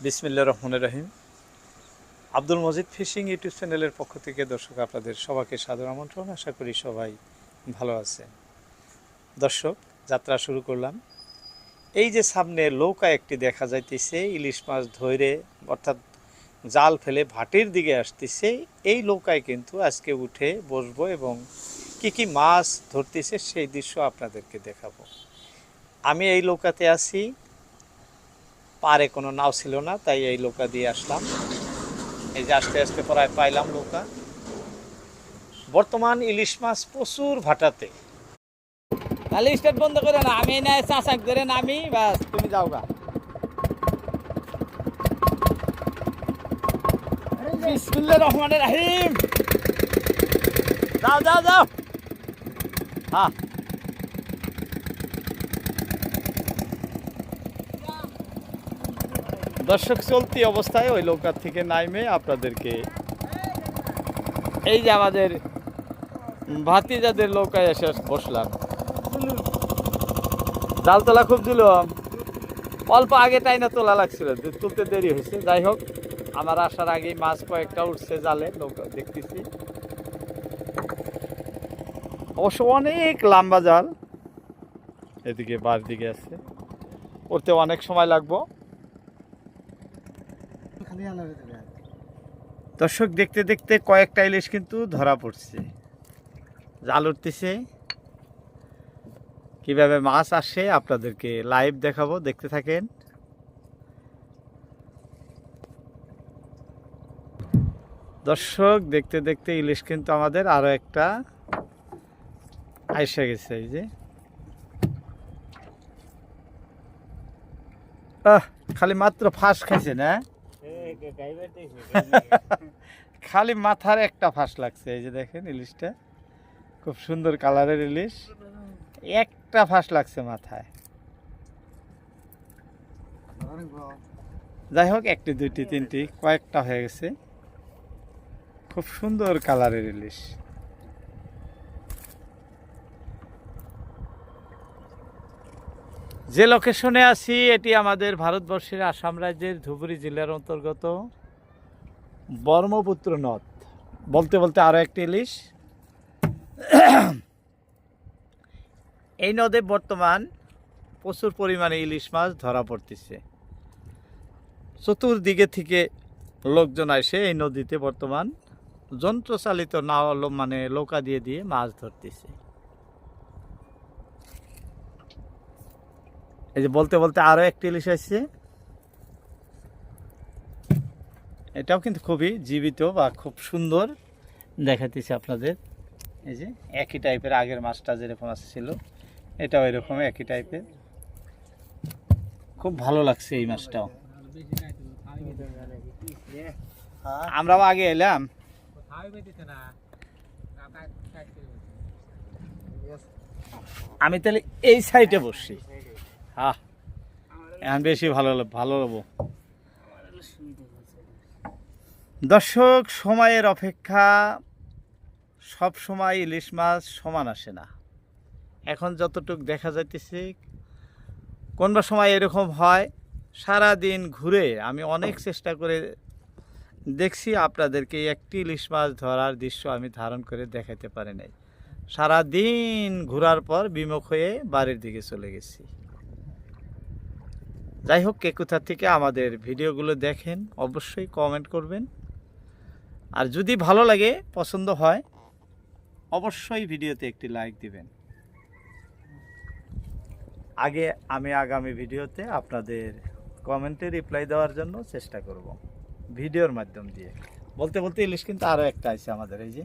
বিসমিল্লাহির রহমানির রহিম। Abdul Majid fishing YouTube চ্যানেলের পক্ষ থেকে দর্শক আপনাদের সবাইকে সাদর আমন্ত্রণ। আশা করি সবাই ভালো আছে। দর্শক, যাত্রা শুরু করলাম। এই যে সামনে নৌকা একটি দেখা যাইতেছে, ইলিশ মাছ ধরে অর্থাৎ জাল ফেলে ভাটির দিকে আসতেছে। এই নৌকায় কিন্তু আজকে উঠে বসবো এবং কি মাছ ধরতেছে সেই দৃশ্য আপনাদেরকে দেখাবো। আমি এই নৌকাতে আছি, পারে কোনো নাও ছিল না, তাই এই নৌকা দিয়ে আসলাম। এই যে আস্তে আস্তে প্রায় পাইলাম নৌকা। বর্তমান ইলিশ মাছ প্রচুর ভাটাতে। তাহলে স্টার্ট বন্ধ করে না, আমি না চাচাক ধরে নামি, বাস তুমি যাও গা। বিসমিল্লাহির রহমানির রহিম। যাও যাও যাও। হ্যাঁ, দর্শক, চলতি অবস্থায় ওই নৌকার থেকে নাইমে আপনাদেরকে এই যে আমাদের ভাতিজাদের নৌকায় এসে বসলাম। জাল তোলা খুব জুলুম, অল্প আগে টাইনা তোলা লাগছিল, তুলতে দেরি হয়েছে। যাই হোক, আমার আসার আগেই মাছ কয়েকটা উঠছে জালে, নৌকা দেখতেছি। অবশ্য অনেক লম্বা জাল, এদিকে বার দিকে আছে, করতে অনেক সময় লাগবো। দর্শক, দেখতে দেখতে কয়েকটা ইলিশ কিন্তু ধরা পড়ছে, জাল উঠতেছে। কিভাবে মাছ আসে আপনাদেরকে লাইভ দেখাবো, দেখতে থাকেন। দর্শক, দেখতে দেখতে ইলিশ কিন্তু আমাদের আরো একটা আইসা গেছে। এই যে খালি মাত্র ফাঁস খাইছে না, খালি মাথার একটা ফাঁস লাগছে। এই যে দেখেন, ইলিশটা খুব সুন্দর কালারের ইলিশ, একটা ফাঁস লাগছে মাথায়। যাই হোক, একটি দুইটি তিনটি কয়েকটা হয়ে গেছে। খুব সুন্দর কালারের ইলিশ। যে লোকেশনে আছি এটি আমাদের ভারতবর্ষের আসাম রাজ্যের ধুবুরী জেলার অন্তর্গত ব্রহ্মপুত্র নদ। বলতে বলতে আরো একটি ইলিশ। এই নদে বর্তমান প্রচুর পরিমাণে ইলিশ মাছ ধরা পড়তেছে। চতুর্দিকে থেকে লোকজন আসে এই নদীতে বর্তমান যন্ত্রচালিত নাও, মানে নৌকা দিয়ে দিয়ে মাছ ধরতেছে। এই যে বলতে বলতে আরো একটি ইলিশ আসছে। এটাও কিন্তু খুবই জীবিত বা খুব সুন্দর দেখাতেছে আপনাদের। এই যে একই টাইপের, আগের মাছটা যেরকম ছিল এটাও এরকম একই টাইপের। খুব ভালো লাগছে এই মাছটাও। আমরাও আগে এলাম। আমি তাহলে এই সাইডে বসছি। হ্যাঁ, এখন বেশি ভালো হবো। দর্শক, সময়ের অপেক্ষা, সব সময় ইলিশ মাছ সমান আসে না। এখন যতটুক দেখা যাইতেছে, কোনবা সময় এরকম হয় সারা দিন ঘুরে আমি অনেক চেষ্টা করে দেখছি আপনাদেরকে একটি ইলিশ মাছ ধরার দৃশ্য আমি ধারণ করে দেখাতে পারি নাই। সারা দিন ঘোরার পর বিমুখ হয়ে বাড়ির দিকে চলে গেছি। যাই হোক, কে কোথা থেকে আমাদের ভিডিওগুলো দেখেন অবশ্যই কমেন্ট করবেন। আর যদি ভালো লাগে, পছন্দ হয়, অবশ্যই ভিডিওতে একটি লাইক দিবেন। আমি আগামী ভিডিওতে আপনাদের কমেন্টে রিপ্লাই দেওয়ার জন্য চেষ্টা করব ভিডিওর মাধ্যম দিয়ে। বলতে বলতে ইলিশ কিন্তু আরো একটা আছে আমাদের। এই যে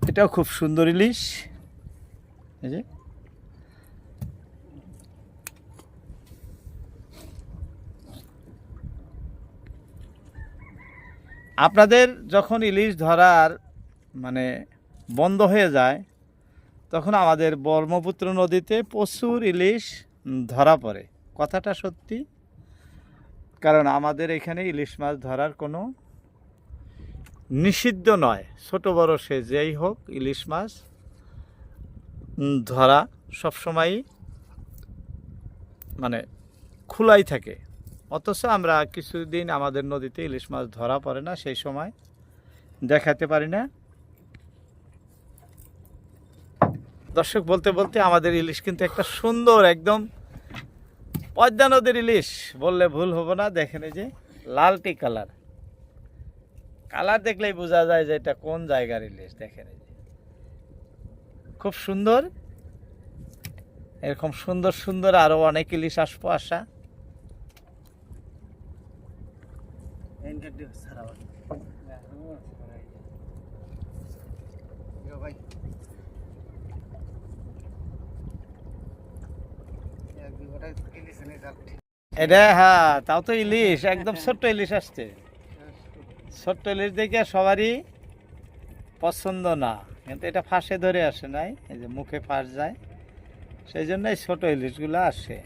এটাও খুব সুন্দর ইলিশ। এই যে আপনাদের যখন ইলিশ ধরার মানে বন্ধ হয়ে যায়, তখন আমাদের ব্রহ্মপুত্র নদীতে প্রচুর ইলিশ ধরা পড়ে। কথাটা সত্যি, কারণ আমাদের এখানে ইলিশ মাছ ধরার কোনো নিষিদ্ধ নয়। ছোট বড় সে যেই হোক, ইলিশ মাছ ধরা সবসময়ই মানে খোলাই থাকে, অথচ আমরা কিছুদিন আমাদের নদীতে ইলিশ মাছ ধরা পড়ে না, সেই সময় দেখাতে পারি না। দর্শক, বলতে বলতে আমাদের ইলিশ কিন্তু একটা সুন্দর একদম পদ্মা নদীর ইলিশ বললে ভুল হবো না। দেখেন এই যে লালটি কালার, কালার দেখলেই বোঝা যায় যে এটা কোন জায়গার ইলিশ। দেখেন এই যে খুব সুন্দর, এরকম সুন্দর সুন্দর আরো অনেক ইলিশ আসবো আশা। এটা হ্যাঁ, তাও তো ইলিশ একদম ছোট্ট ইলিশ আসছে। ছোট্ট ইলিশ দেখে সবারই পছন্দ না, কিন্তু এটা ফাঁসে ধরে আসে নাই, এই যে মুখে ফাঁস যায়, সেই জন্য এই ছোট ইলিশগুলো আসে।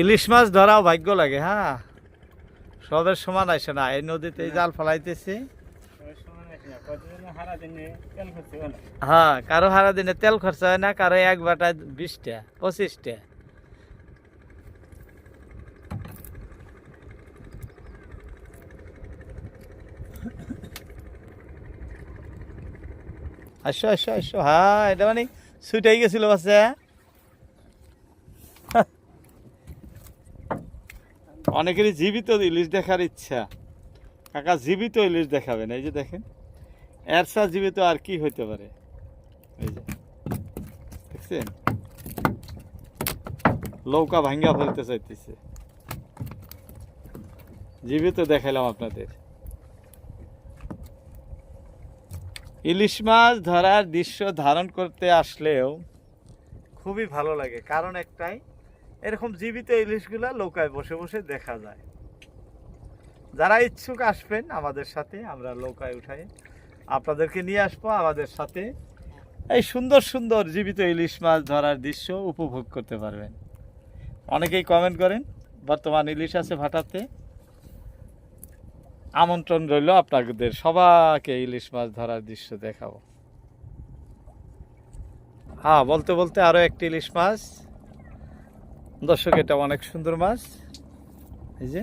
ইলিশ মাছ ধরাও ভাগ্য লাগে। হ্যাঁ, সবের সমান আসে না। এই নদীতে জাল ফেলাইতেছি, হ্যাঁ, কারো হারা দিনে তেল খরচা হয় না, কারো এক বাটা 20টা 25টা। আসো আসো আসো, হ্যাঁ, এটা মানে ছুটাই গেছিল বাচ্চা। অনেকেরই জীবিত ইলিশ দেখার ইচ্ছা, কাকা জীবিত ইলিশ দেখাবেন। এই যে দেখেন, এরসা জীবিত আর কি হইতে পারে। এই যে দেখছেন, নৌকা ভাঙ্গা ফেলতে চাইতেছে, জীবিত দেখাইলাম আপনাদের। ইলিশ মাছ ধরার দৃশ্য ধারণ করতে আসলেও খুবই ভালো লাগে, কারণ একটাই, এরকম জীবিত ইলিশগুলা নৌকায় বসে বসে দেখা যায়। যারা ইচ্ছুক আসবেন আমাদের সাথে, আমরা নৌকায় উঠাই আপনাদেরকে নিয়ে আসবো আমাদের সাথে, এই সুন্দর সুন্দর জীবিত ইলিশ মাছ ধরার দৃশ্য উপভোগ করতে পারবেন। অনেকেই কমেন্ট করেন, বর্তমান ইলিশ আছে ভাটাতে, আমন্ত্রণ রইল আপনাদের সবাইকে ইলিশ মাছ ধরার দৃশ্য দেখাবো। হ্যাঁ, বলতে বলতে আরো একটি ইলিশ মাছ। দর্শক, এটা অনেক সুন্দর মাছ, এই যে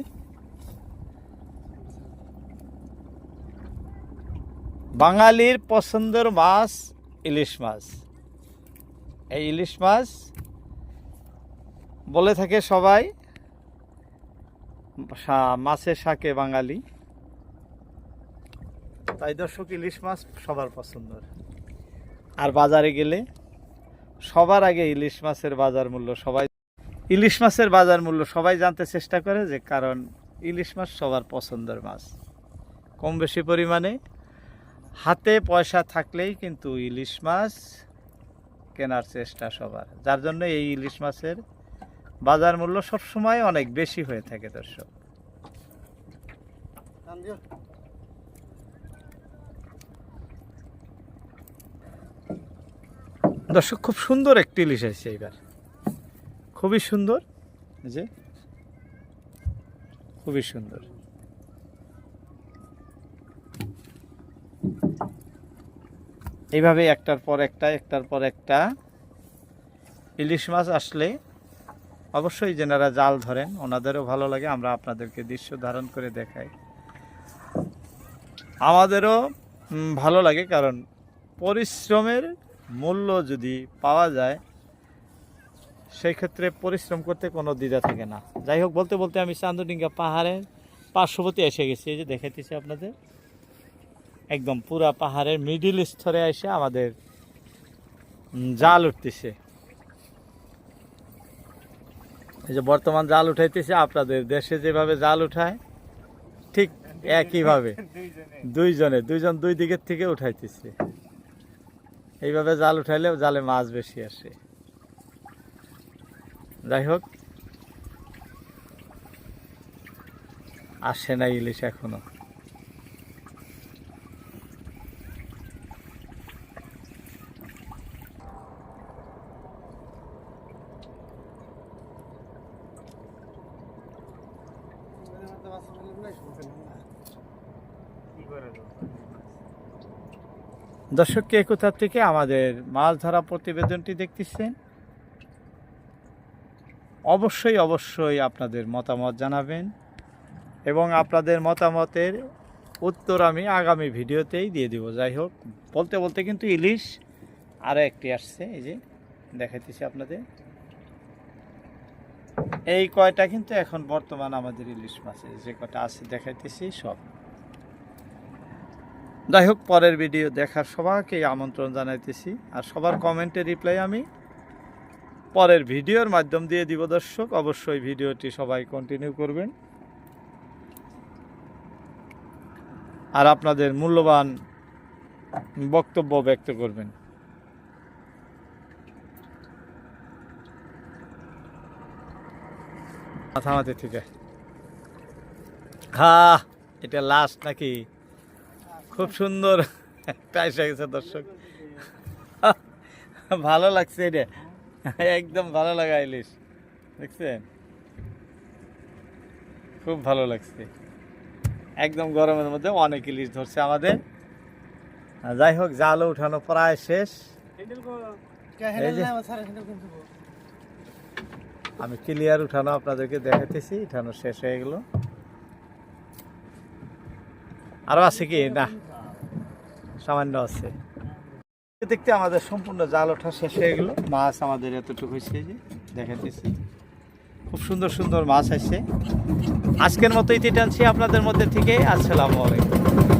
বাঙালির পছন্দের মাছ ইলিশ মাছ। এই ইলিশ মাছ বলে থাকে সবাই মাছের শাকে বাঙালি, তাই দর্শক ইলিশ মাছ সবার পছন্দের। আর বাজারে গেলে সবার আগে ইলিশ মাছের বাজার মূল্য সবাই জানতে চেষ্টা করে, যে কারণ ইলিশ মাছ সবার পছন্দের মাছ। কম বেশি পরিমাণে হাতে পয়সা থাকলেই কিন্তু ইলিশ মাছ কেনার চেষ্টা সবার, যার জন্য এই ইলিশ মাছের বাজার মূল্য সবসময় অনেক বেশি হয়ে থাকে। দর্শক, খুব সুন্দর একটি ইলিশ আছে এবার, খুবই সুন্দর, যে খুবই সুন্দর। এইভাবে একটার পর একটা ইলিশ মাছ আসলে অবশ্যই যেনারা জাল ধরেন ওনাদেরও ভালো লাগে, আমরা আপনাদেরকে দৃশ্য ধারণ করে দেখাই, আমাদেরও ভালো লাগে, কারণ পরিশ্রমের মূল্য যদি পাওয়া যায় সেই ক্ষেত্রে পরিশ্রম করতে কোনো দ্বিধা থাকে না। যাই হোক, বলতে বলতে আমি চান্দুডিঙ্গা পাহাড়ের পার্শ্ববর্তী এসে গেছি। এই যে দেখাইতেছি আপনাদের, একদম পুরা পাহাড়ের মিডিল স্তরে এসে আমাদের জাল উঠতেছে। এই যে বর্তমান জাল উঠাইতেছে, আপনাদের দেশে যেভাবে জাল উঠায় ঠিক একইভাবে দুইজন দুই দিকের থেকে উঠাইতেছে। এইভাবে জাল উঠাইলেও জালে মাছ বেশি আসে। যাই হোক, আসে না ইলিশ এখনো। দর্শক কে কোথা থেকে আমাদের মাছ ধরা প্রতিবেদনটি দেখতেছেন, অবশ্যই অবশ্যই আপনাদের মতামত জানাবেন এবং আপনাদের মতামতের উত্তর আমি আগামী ভিডিওতেই দিয়ে দিব। যাই হোক, বলতে বলতে কিন্তু ইলিশ আরও একটি আসছে, এই যে দেখাইতেছি আপনাদের। এই কয়টা কিন্তু এখন বর্তমান আমাদের ইলিশ মাছের যে কয়টা আছে দেখাইতেছি সব। যাই হোক, পরের ভিডিও দেখার সবাইকেই আমন্ত্রণ জানাইতেছি, আর সবার কমেন্টে রিপ্লাই আমি পরের ভিডিওর মাধ্যম দিয়ে দিব। দর্শক অবশ্যই ভিডিওটি সবাই কন্টিনিউ করবেন আর আপনাদের মূল্যবান বক্তব্য ব্যক্ত করবেন। মাথামাতি থেকে হ্যাঁ, এটা লাস্ট নাকি? খুব সুন্দর একটা এসে গেছে দর্শক, ভালো লাগছে এটা, একদম ভালো লাগা ইলিশ, দেখছেন? খুব ভালো লাগছে, একদম গরমের মধ্যে অনেক ইলিশ ধরছে আমাদের। যাই হোক, জালও উঠানো প্রায় শেষ। এই যে আমি ক্লিয়ার উঠানো আপনাদেরকে দেখাতেছি, উঠানো শেষ হয়ে গেল। আরো আছে কি? না, সামান্য আছে। দেখতে আমাদের সম্পূর্ণ জাল ওঠা শেষ হয়ে গেল। মাছ আমাদের এতটুকু হয়েছে, যে দেখাতেছি খুব সুন্দর সুন্দর মাছ আছে। আজকের মতো ইতি টানছি আপনাদের মধ্যে থেকে। আসসালামু আলাইকুম।